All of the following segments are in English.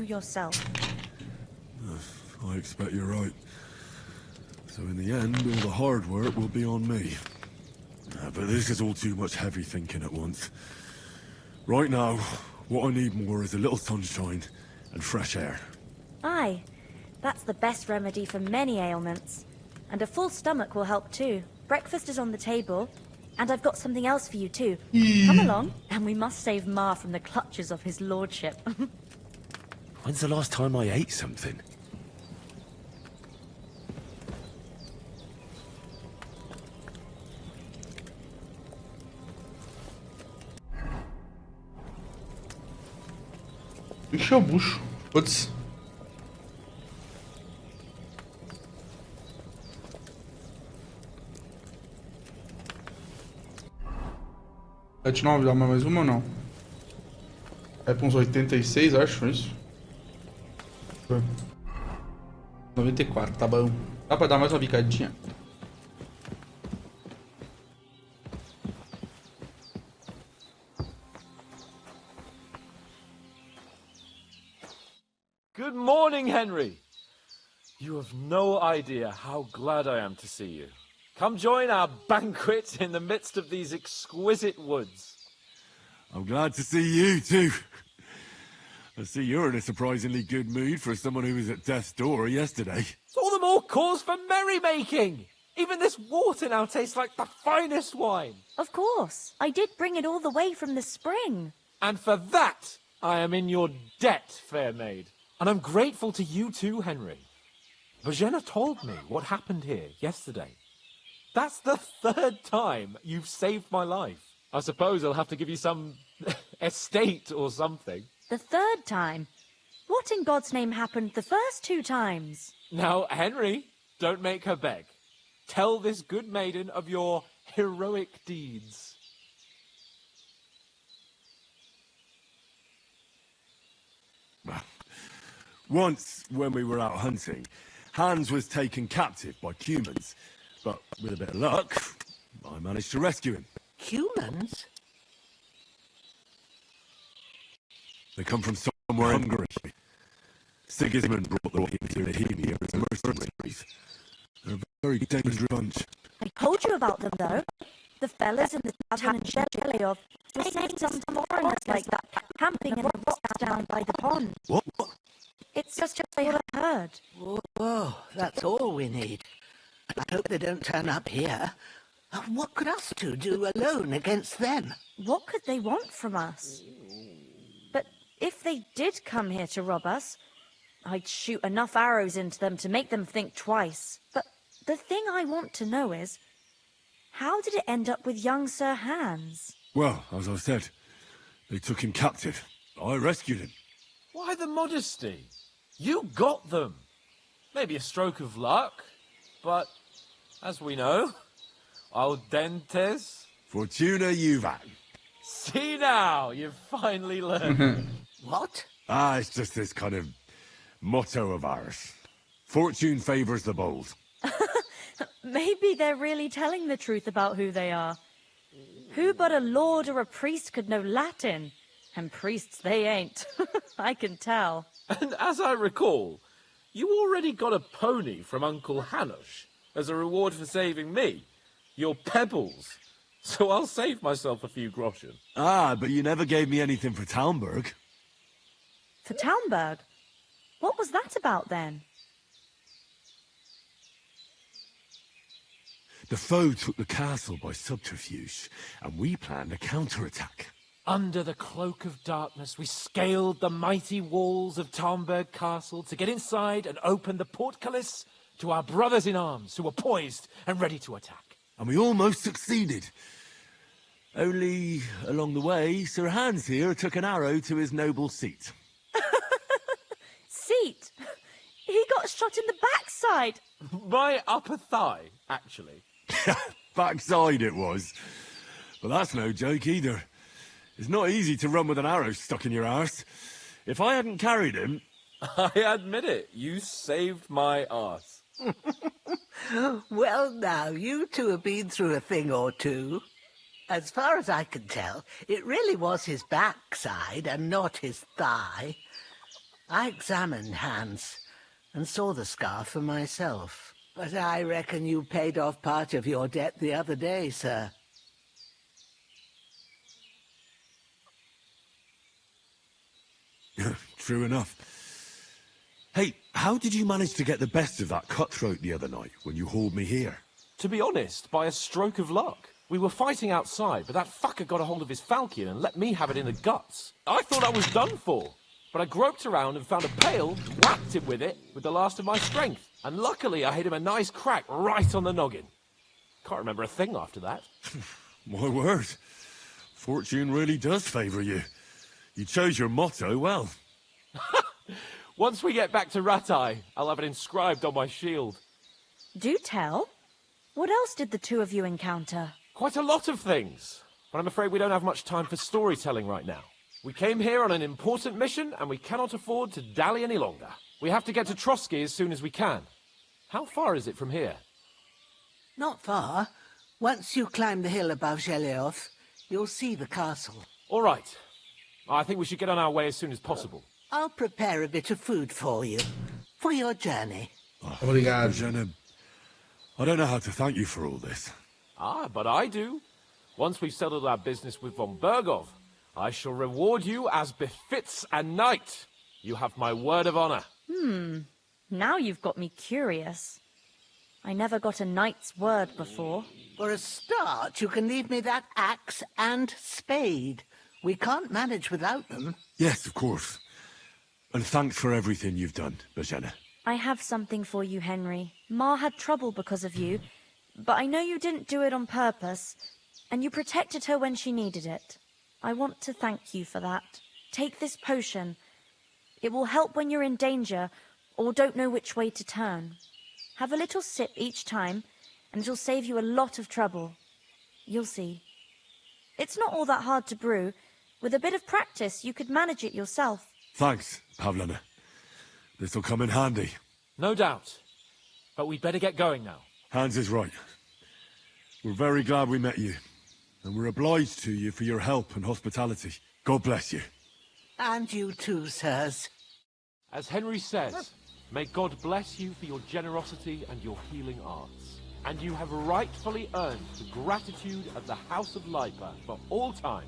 yourself. I expect you're right. So in the end, all the hard work will be on me. But this is all too much heavy thinking at once. Right now, what I need more is a little sunshine and fresh air. Aye, that's the best remedy for many ailments. And a full stomach will help too. Breakfast is on the table, and I've got something else for you too. Come along, and we must save Ma from the clutches of his lordship. When's the last time I ate something? Ixi, é o bucho. Putz. Sete, nove, dá mais uma ou não? É pra uns 86, acho, isso. 94, tá bom. Dá pra dar mais uma bicadinha? Good morning, Henry. You have no idea how glad I am to see you. Come join our banquet in the midst of these exquisite woods. I'm glad to see you too. I see you're in a surprisingly good mood for someone who was at death's door yesterday. It's all the more cause for merrymaking. Even this water now tastes like the finest wine. Of course, I did bring it all the way from the spring. And for that, I am in your debt, fair maid. And I'm grateful to you too, Henry. Virginia told me what happened here yesterday. That's the third time you've saved my life. I suppose I'll have to give you some estate or something. The third time? What in God's name happened the first two times? Now, Henry, don't make her beg. Tell this good maiden of your heroic deeds. Once, when we were out hunting, Hans was taken captive by humans. But with a bit of luck, I managed to rescue him. Humans? They come from somewhere hungry. Sigismund brought them into Bohemia as mercenaries. They're a very dangerous bunch. I told you about them though. The fellas in the tavern in Shelley of were saying some foreigners like that, camping in the rocks down by the pond. What? It's just what I heard. Whoa, that's all we need. I hope they don't turn up here. What could us two do alone against them? What could they want from us? But if they did come here to rob us, I'd shoot enough arrows into them to make them think twice. But the thing I want to know is, how did it end up with young Sir Hans? Well, as I said, they took him captive. I rescued him. Why the modesty? You got them. Maybe a stroke of luck, but as we know, audentes. Fortuna juvat. See now, you've finally learned. What? It's just this kind of motto of ours. Fortune favors the bold. Maybe they're really telling the truth about who they are. Who but a lord or a priest could know Latin? And priests they ain't. I can tell. And as I recall, you already got a pony from Uncle Hanush as a reward for saving me. Your pebbles. So I'll save myself a few groschen. But you never gave me anything for Talmberg. For Talmberg? What was that about then? The foe took the castle by subterfuge, and we planned a counterattack. Under the cloak of darkness, we scaled the mighty walls of Talmberg Castle to get inside and open the portcullis to our brothers in arms who were poised and ready to attack. And we almost succeeded. Only, along the way, Sir Hans here took an arrow to his noble seat. Seat? He got shot in the backside. My upper thigh, actually. Backside it was. But that's no joke either. It's not easy to run with an arrow stuck in your arse. If I hadn't carried him... I admit it, you saved my arse. Well, now, you two have been through a thing or two. As far as I can tell, it really was his backside and not his thigh. I examined Hans and saw the scar for myself. But I reckon you paid off part of your debt the other day, sir. True enough. Hey, how did you manage to get the best of that cutthroat the other night when you hauled me here? To be honest, by a stroke of luck. We were fighting outside, but that fucker got a hold of his falcon and let me have it in the guts. I thought I was done for. But I groped around and found a pail, whacked him with it with the last of my strength. And luckily I hit him a nice crack right on the noggin. Can't remember a thing after that. My word. Fortune really does favour you. You chose your motto well. Once we get back to Ratai, I'll have it inscribed on my shield. Do tell. What else did the two of you encounter? Quite a lot of things. But I'm afraid we don't have much time for storytelling right now. We came here on an important mission, and we cannot afford to dally any longer. We have to get to Trotsky as soon as we can. How far is it from here? Not far. Once you climb the hill above Zhelioth, you'll see the castle. All right. I think we should get on our way as soon as possible. I'll prepare a bit of food for you, for your journey. Obrigado. Jenna, I don't know how to thank you for all this. Ah, but I do. Once we've settled our business with von Bergov, I shall reward you as befits a knight. You have my word of honor. Now you've got me curious. I never got a knight's word before. For a start, you can leave me that axe and spade. We can't manage without them. Yes, of course. And thanks for everything you've done, Bajena. I have something for you, Henry. Ma had trouble because of you, but I know you didn't do it on purpose, and you protected her when she needed it. I want to thank you for that. Take this potion. It will help when you're in danger or don't know which way to turn. Have a little sip each time, and it'll save you a lot of trouble. You'll see. It's not all that hard to brew. With a bit of practice, you could manage it yourself. Thanks, Pavlana. This'll come in handy. No doubt. But we'd better get going now. Hans is right. We're very glad we met you. And we're obliged to you for your help and hospitality. God bless you. And you too, sirs. As Henry says, may God bless you for your generosity and your healing arts. And you have rightfully earned the gratitude of the House of Lipa for all time.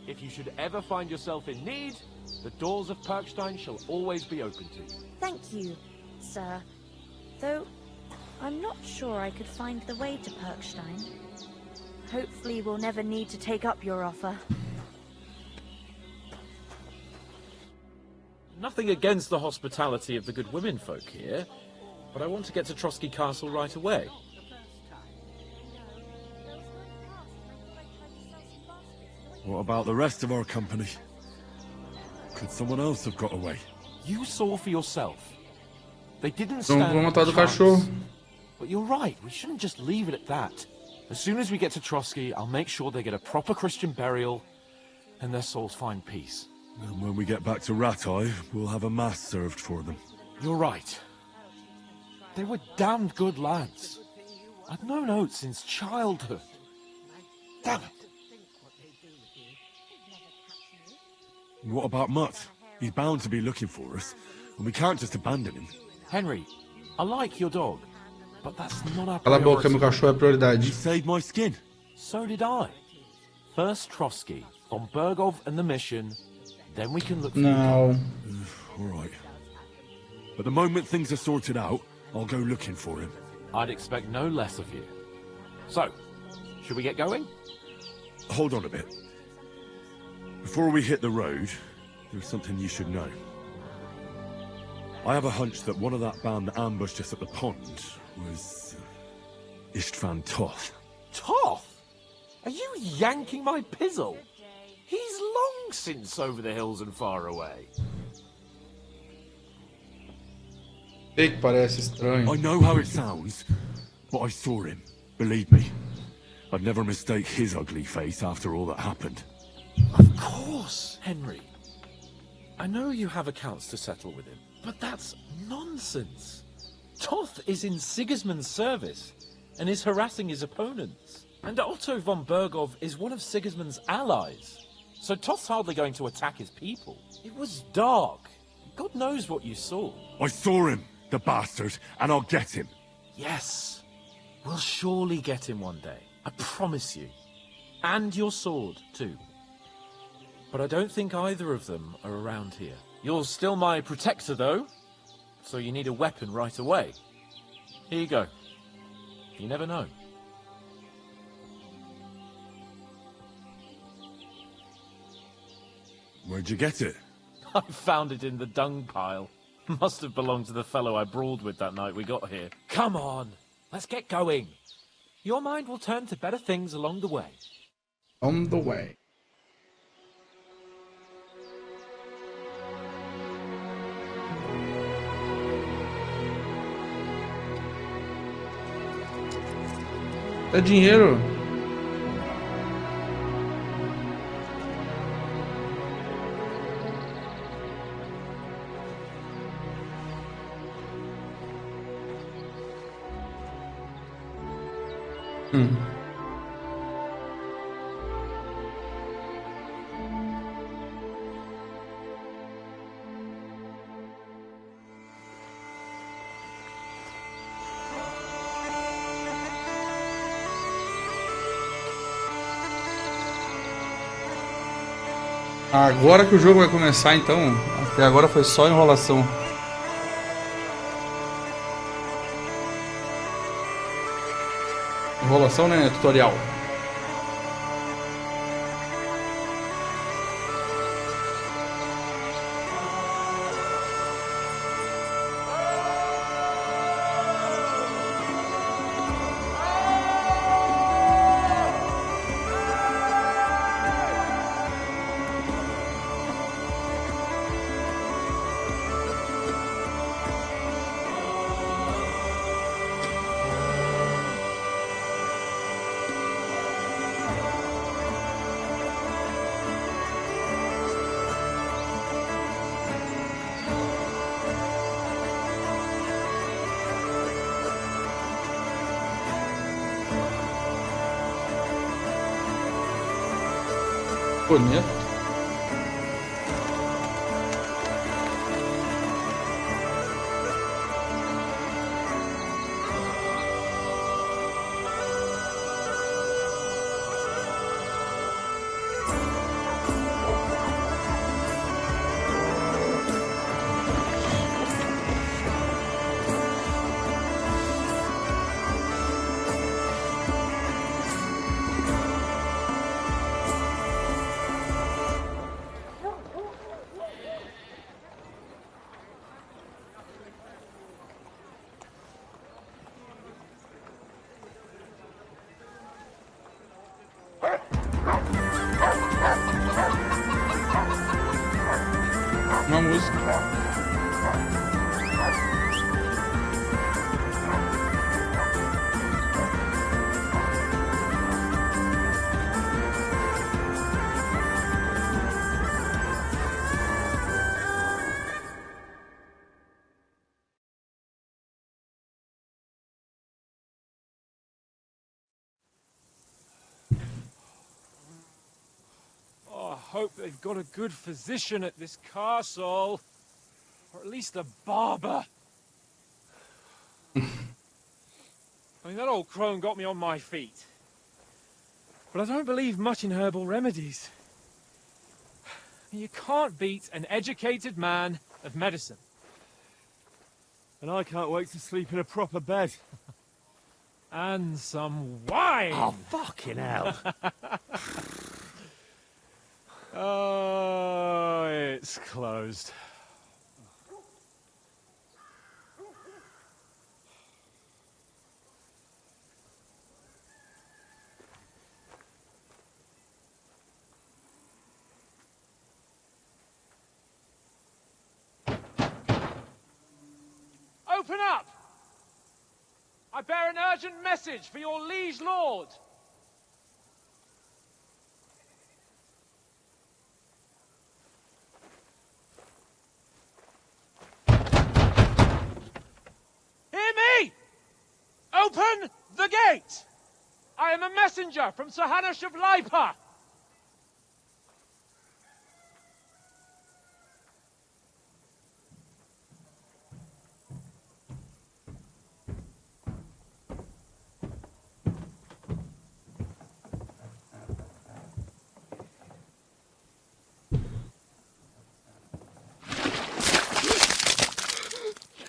If you should ever find yourself in need, the doors of Perkstein shall always be open to you. Thank you, sir. Though, I'm not sure I could find the way to Perkstein. Hopefully we'll never need to take up your offer. Nothing against the hospitality of the good women folk here, but I want to get to Trotsky Castle right away. What about the rest of our company? Could someone else have got away? You saw for yourself. They didn't Então stand vamos a atrás do chance. cachorro. But you're right, we shouldn't just leave it at that. As soon as we get to Trotsky, I'll make sure they get a proper Christian burial and their souls find peace. And when we get back to Ratai, we'll have a mass served for them. You're right. They were damned good lads. I've known Oates since childhood. Damn it. What about Mutt? He's bound to be looking for us, and we can't just abandon him. Henry, I like your dog, but that's not our Cala a boca, priority. meu cachorro é prioridade. You saved my skin. So did I. First Trotsky, von Bergov and the mission, then we can look for your dog. Não. All right. But the moment things are sorted out, I'll go looking for him. I'd expect no less of you. So, should we get going? Hold on a bit. Before we hit the road, there's something you should know. I have a hunch that one of that band that ambushed us at the pond was Istvan Toth. Toth? Are you yanking my pizzle? He's long since over the hills and far away. Sei que parece estranho. I know how it sounds, but I saw him. Believe me. I'd never mistake his ugly face after all that happened. Of course, Henry. I know you have accounts to settle with him, but that's nonsense. Toth is in Sigismund's service and is harassing his opponents. And Otto von Bergov is one of Sigismund's allies. So Toth's hardly going to attack his people. It was dark. God knows what you saw. I saw him, the bastard, and I'll get him. Yes. We'll surely get him one day. I promise you. And your sword, too. But I don't think either of them are around here. You're still my protector, though. So you need a weapon right away. Here you go. You never know. Where'd you get it? I found it in the dung pile. Must have belonged to the fellow I brawled with that night we got here. Come on, let's get going. Your mind will turn to better things along the way. On the way. É dinheiro. Agora que o jogo vai começar, então. Até agora foi só enrolação. Enrolação, né? Tutorial. Bonito. Uma música. I hope they've got a good physician at this castle. Or at least a barber. I mean, that old crone got me on my feet. But I don't believe much in herbal remedies. You can't beat an educated man of medicine. And I can't wait to sleep in a proper bed. And some wine! Oh, fucking hell. Oh, it's closed. Open up! I bear an urgent message for your liege lord. Open the gate! I am a messenger from Sir Hanush of Lipa.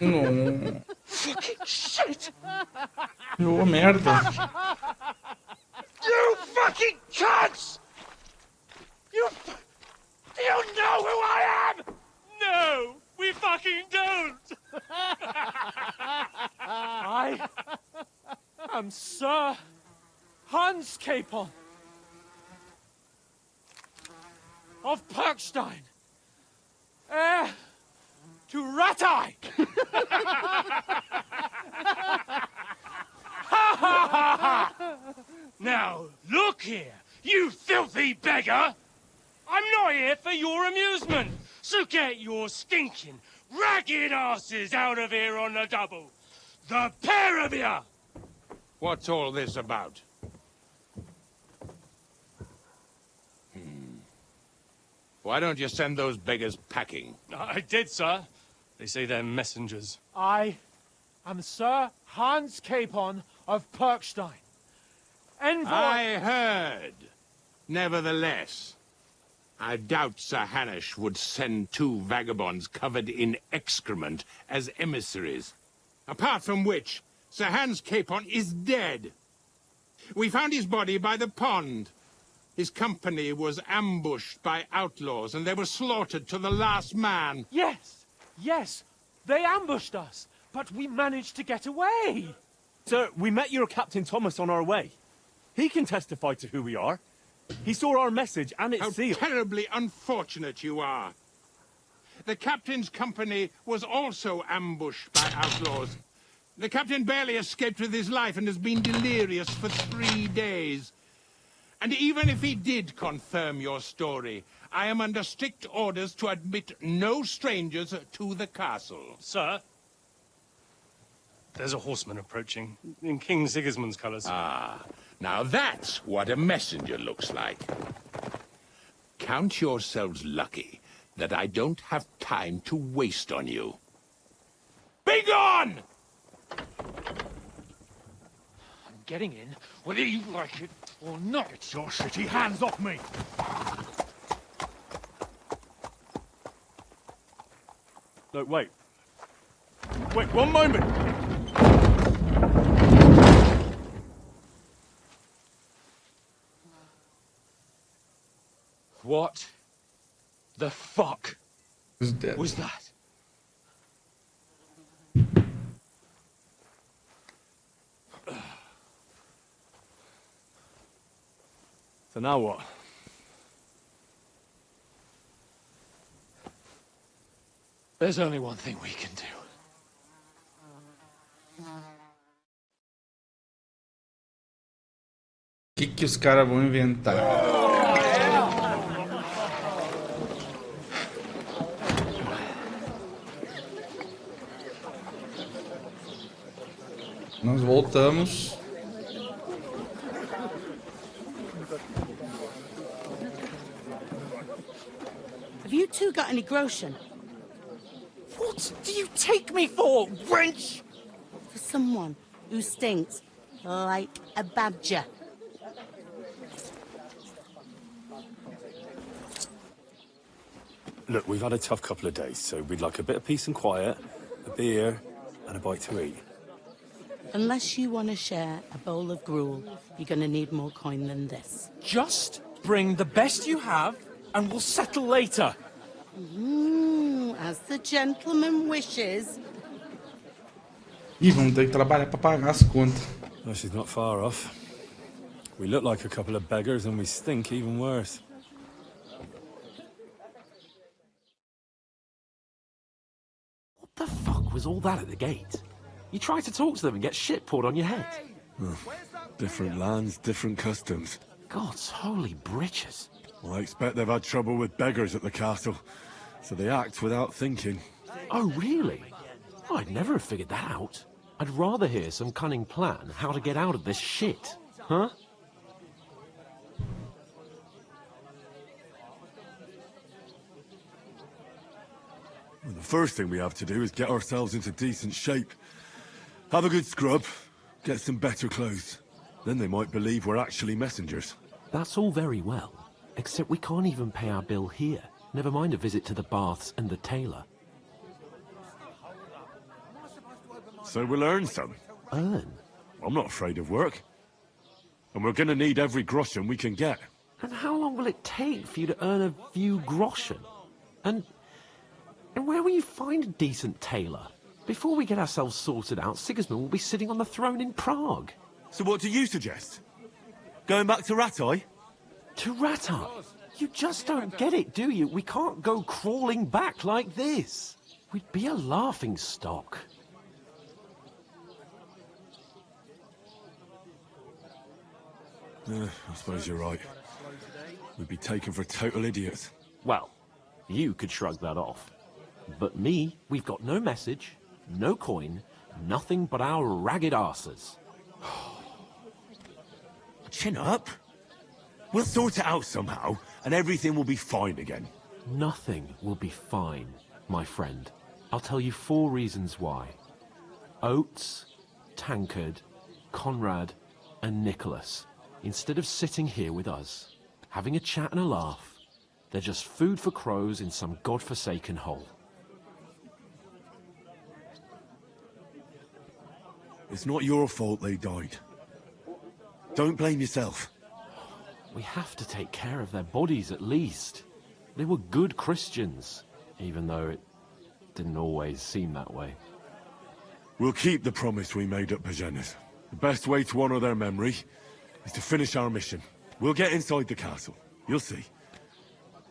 Não. Fucking shit! Ô, merda. You fucking cunts! You know who I am? No, we fucking don't! I am Sir Hans Capon of Perkstein, heir to Ratai. Now, look here, you filthy beggar! I'm not here for your amusement, so get your stinking, ragged asses out of here on the double. The pair of you! What's all this about? Why don't you send those beggars packing? I did, sir. They say they're messengers. I am Sir Hans Capon of Perkstein, envoy. I heard. Nevertheless, I doubt Sir Hanush would send 2 vagabonds covered in excrement as emissaries. Apart from which, Sir Hans Capon is dead. We found his body by the pond. His company was ambushed by outlaws, and they were slaughtered to the last man. Yes, yes, they ambushed us, but we managed to get away. Sir, we met your Captain Thomas on our way. He can testify to who we are. He saw our message and it's How sealed. terribly unfortunate you are. The captain's company was also ambushed by outlaws. The captain barely escaped with his life and has been delirious for 3 days. And even if he did confirm your story, I am under strict orders to admit no strangers to the castle. Sir, there's a horseman approaching, in King Sigismund's colours. Ah, now that's what a messenger looks like. Count yourselves lucky that I don't have time to waste on you. Be gone! I'm getting in, whether you like it or not. Get your shitty hands off me! No, wait. Wait, one moment! What the fuck He's dead. was that? So now what? There's only one thing we can do. O que os caras vão inventar? Nós voltamos. Have you two got any groschen? What do you take me for, wench? For someone who stinks like a badger. Look, we've had a tough couple of days, so we'd like a bit of peace and quiet, a beer, and a bite to eat. Unless you want to share a bowl of gruel, you're going to need more coin than this. Just bring the best you have, and we'll settle later. As the gentleman wishes. Ih, vamos ter que trabalhar para pagar as contas. No, she's not far off. We look like a couple of beggars, and we stink even worse. What the fuck was all that at the gate? You try to talk to them and get shit poured on your head. Different lands, different customs. God's holy britches. Well, I expect they've had trouble with beggars at the castle, so they act without thinking. Oh, really? I'd never have figured that out. I'd rather hear some cunning plan how to get out of this shit. Huh? Well, the first thing we have to do is get ourselves into decent shape. Have a good scrub, get some better clothes. Then they might believe we're actually messengers. That's all very well, except we can't even pay our bill here. Never mind a visit to the baths and the tailor. So we'll earn some. Earn? I'm not afraid of work. And we're gonna need every groschen we can get. And how long will it take for you to earn a few groschen? And where will you find a decent tailor? Before we get ourselves sorted out, Sigismund will be sitting on the throne in Prague. So what do you suggest? Going back to Ratai? To Ratai? You just don't get it, do you? We can't go crawling back like this. We'd be a laughing stock. I suppose you're right. We'd be taken for total idiots. Well, you could shrug that off. But me, we've got no message, no coin, nothing but our ragged arses. Chin up. We'll sort it out somehow, and everything will be fine again. Nothing will be fine, my friend. I'll tell you 4 reasons why. Oates, Tankard, Conrad, and Nicholas, instead of sitting here with us, having a chat and a laugh, they're just food for crows in some godforsaken hole. It's not your fault they died. Don't blame yourself. We have to take care of their bodies at least. They were good Christians, even though it didn't always seem that way. We'll keep the promise we made at Bajena's. The best way to honor their memory is to finish our mission. We'll get inside the castle. You'll see.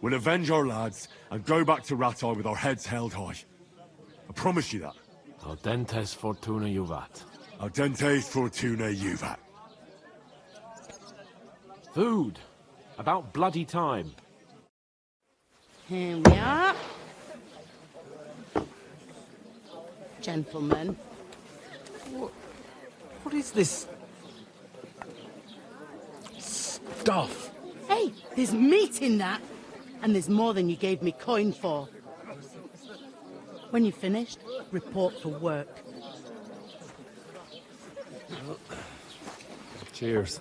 We'll avenge our lads and go back to Ratai with our heads held high. I promise you that. Audentes fortuna juvat. Audentes fortuna juvat. Food. About bloody time. Here we are. Gentlemen. What is this stuff? Hey, there's meat in that. And there's more than you gave me coin for. When you're finished, report for work. Cheers.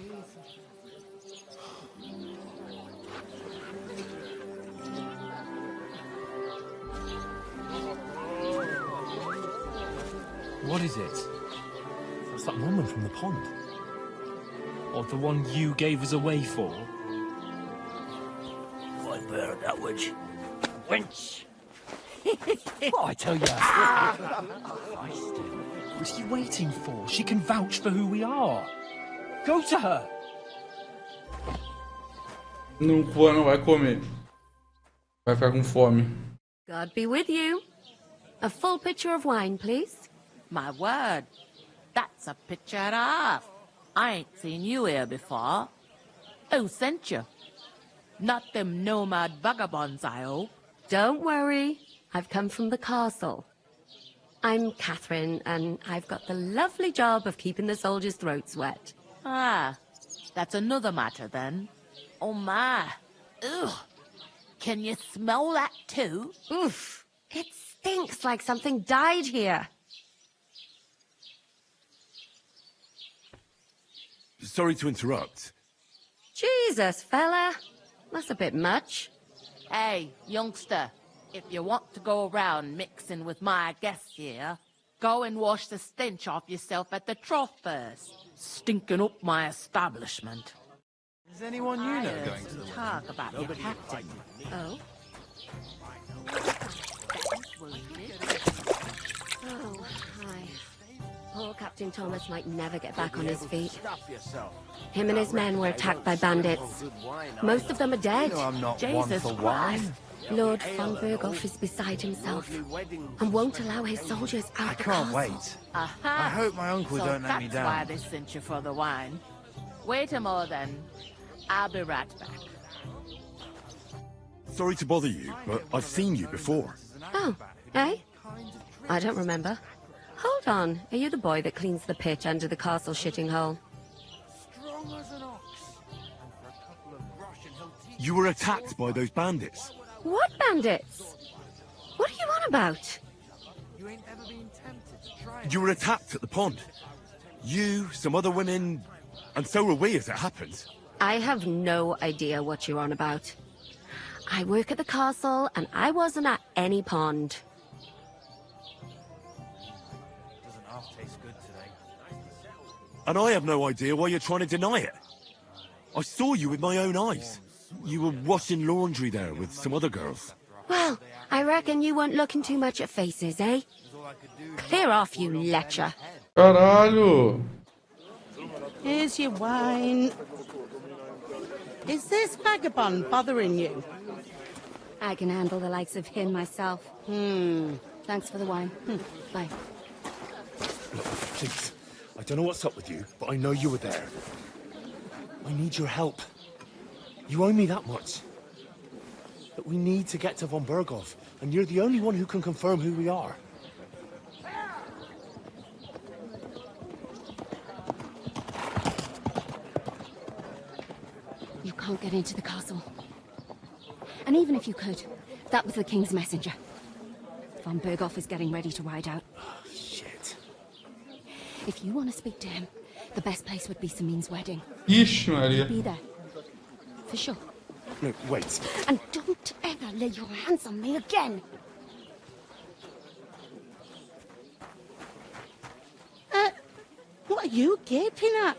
What is it? It's that woman from the pond. Or the one you gave us away for? I bear that witch. Wench! What I tell you? What's she waiting for? She can vouch for who we are. Go to her! Não vai comer. Vai ficar com fome. God be with you. A full pitcher of wine, please. My word, that's a picture and a half. I ain't seen you here before. Who sent you? Not them nomad vagabonds, I hope. Don't worry. I've come from the castle. I'm Catherine, and I've got the lovely job of keeping the soldiers' throats wet. Ah, that's another matter then. Oh my. Ugh. Can you smell that too? Oof. It stinks like something died here. Sorry to interrupt. Jesus, fella. That's a bit much. Hey, youngster, if you want to go around mixing with my guests here, go and wash the stench off yourself at the trough first. Stinking up my establishment. Is anyone you know going to the talk about your captain? Oh? Oh, hi. Poor Captain Thomas might never get back on his feet. Him and his men were attacked by bandits. Most of them are dead. Jesus Christ. Lord von Berghoff is beside himself and won't allow his soldiers out the castle. I can't wait. Aha. I hope my uncle don't let me That's down. why they sent you for the wine. Wait a moment then. I'll be right back. Sorry to bother you, but I've seen you before. Oh, eh? I don't remember. Hold on. Are you the boy that cleans the pitch under the castle shitting hole? You were attacked by those bandits. What bandits? What are you on about? You were attacked at the pond. You, some other women, and so were we as it happened. I have no idea what you're on about. I work at the castle, and I wasn't at any pond. And I have no idea why you're trying to deny it. I saw you with my own eyes. You were washing laundry there with some other girls. Well, I reckon you weren't looking too much at faces, eh? Clear off, you lecher. Caralho! Here's your wine. Is this vagabond bothering you? I can handle the likes of him myself. Thanks for the wine. Bye. Look, please. I don't know what's up with you, but I know you were there. I need your help. You owe me that much. But we need to get to von Berghoff, and you're the only one who can confirm who we are. You can't get into the castle. And even if you could, that was the King's messenger. Von Berghoff is getting ready to ride out. Oh, shit. If you want to speak to him, the best place would be Samin's wedding. Ixi, Maria. Be there. For sure. No, wait. And don't ever lay your hands on me again. What are you gaping at?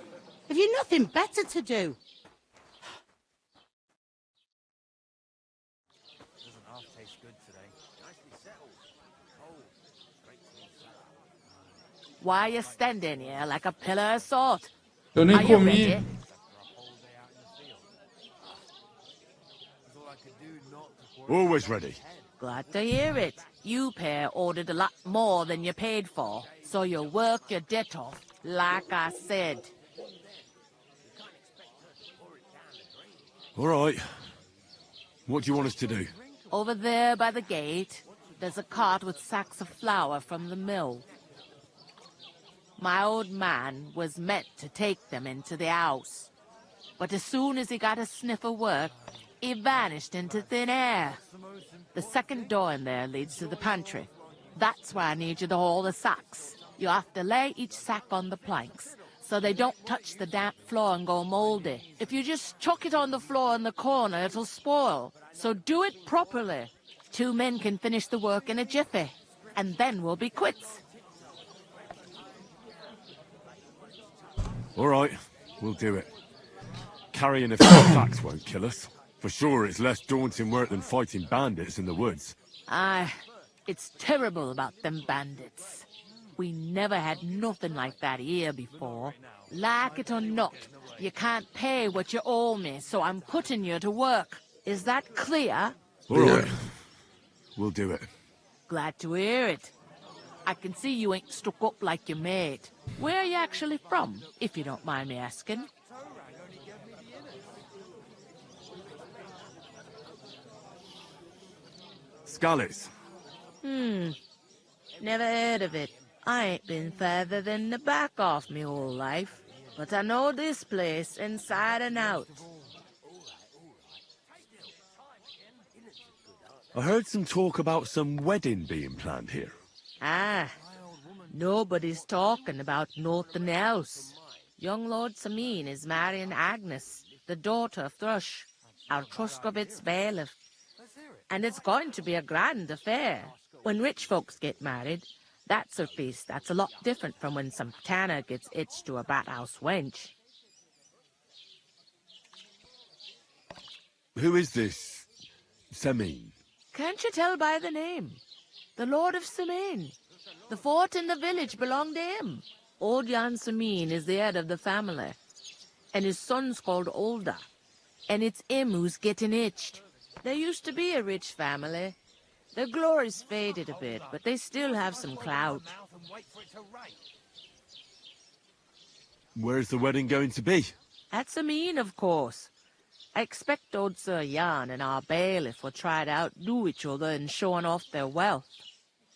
Have you nothing better to do? Why are you standing here like a pillar of salt? Eu nem Are you comi. ready? Always ready. Glad to hear it. You pair ordered a lot more than you paid for, so you work your debt off, like I said. All right. What do you want us to do? Over there by the gate, there's a cart with sacks of flour from the mill. My old man was meant to take them into the house, but as soon as he got a sniff of work, he vanished into thin air. The second door in there leads to the pantry. That's why I need you to haul the sacks. You have to lay each sack on the planks, so they don't touch the damp floor and go moldy. If you just chuck it on the floor in the corner, it'll spoil. So do it properly. 2 men can finish the work in a jiffy, and then we'll be quits. All right, we'll do it. Carrying a few sacks won't kill us. For sure, it's less daunting work than fighting bandits in the woods. Aye, it's terrible about them bandits. We never had nothing like that here before. Like it or not, you can't pay what you owe me, so I'm putting you to work. Is that clear? All right, we'll do it. Glad to hear it. I can see you ain't stuck up like your mate. Where are you actually from, if you don't mind me asking? Scarlets. Never heard of it. I ain't been further than the back off me whole life. But I know this place inside and out. I heard some talk about some wedding being planned here. Ah, nobody's talking about nothing else. Young Lord Samin is marrying Agnes, the daughter of Thrush, our Krozzrfps bailiff. And it's going to be a grand affair. When rich folks get married, that's a feast that's a lot different from when some tanner gets hitched to a bat-house wench. Who is this Samin? Can't you tell by the name? The Lord of Samin. The fort and the village belong to him. Old Jan Samin is the head of the family, and his son's called Olda, and it's him who's getting hitched. There used to be a rich family. Their glory's faded a bit, but they still have some clout. Where's the wedding going to be? At Samin, of course. I expect old Sir Jan and our bailiff will try to outdo each other in showing off their wealth.